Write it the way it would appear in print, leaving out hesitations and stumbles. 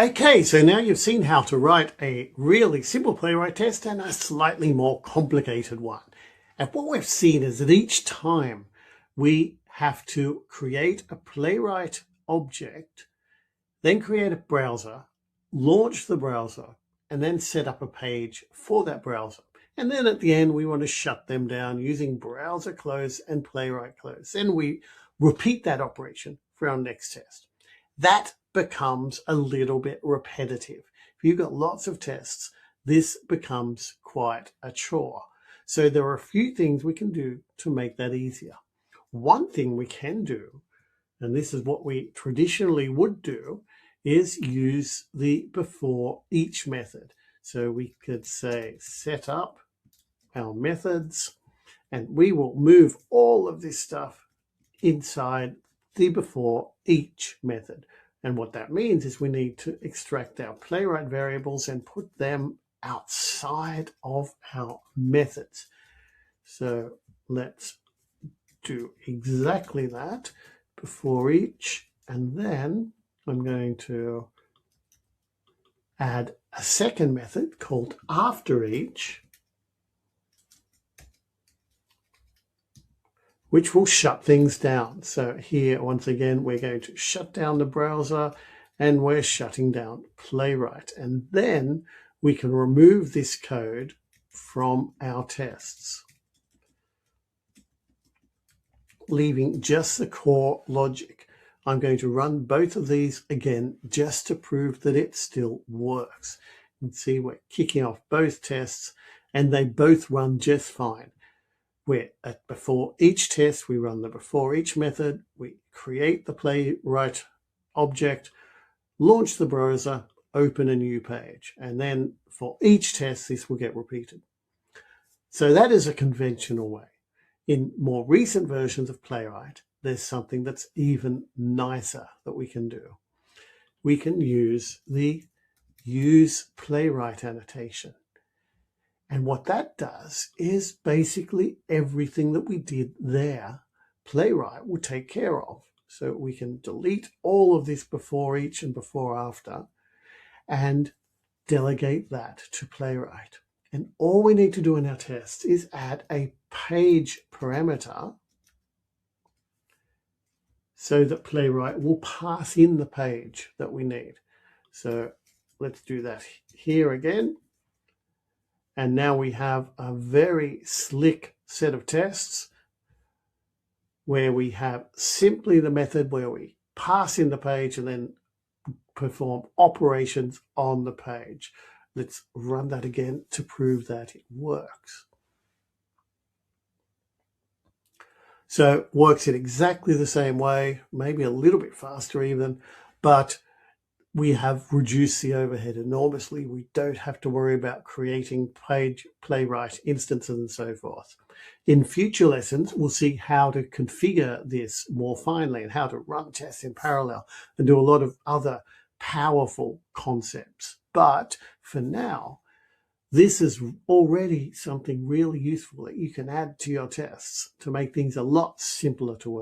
Okay, so now you've seen how to write a really simple Playwright test and a slightly more complicated one. And what we've seen is that each time we have to create a Playwright object, then create a browser, launch the browser, and then set up a page for that browser. And then at the end, we want to shut them down using browser close and Playwright close. Then we repeat that operation for our next test. That becomes a little bit repetitive. If you've got lots of tests, this becomes quite a chore. So there are a few things we can do to make that easier. One thing we can do, and this is what we traditionally would do, is use the beforeEach method. So we could say set up our methods, and we will move all of this stuff inside the beforeEach method. And what that means is we need to extract our Playwright variables and put them outside of our methods. So let's do exactly that, beforeEach, and then I'm going to add a second method called afterEach, which will shut things down. So here, once again, we're going to shut down the browser and we're shutting down Playwright. And then we can remove this code from our tests, leaving just the core logic. I'm going to run both of these again just to prove that it still works. You can see we're kicking off both tests and they both run just fine. We're at beforeEach test, we run the beforeEach method, we create the Playwright object, launch the browser, open a new page. And then for each test, this will get repeated. So that is a conventional way. In more recent versions of Playwright, there's something that's even nicer that we can do. We can use the use Playwright annotation. And what that does is basically everything that we did there, Playwright will take care of. So we can delete all of this beforeEach and before after and delegate that to Playwright. And all we need to do in our test is add a page parameter so that Playwright will pass in the page that we need. So let's do that here again. And now we have a very slick set of tests where we have simply the method where we pass in the page and then perform operations on the page. Let's run that again to prove that it works. So it works in exactly the same way, maybe a little bit faster even, but we have reduced the overhead enormously. We don't have to worry about creating Playwright instances and so forth. In future lessons, we'll see how to configure this more finely and how to run tests in parallel and do a lot of other powerful concepts. But for now, this is already something really useful that you can add to your tests to make things a lot simpler to work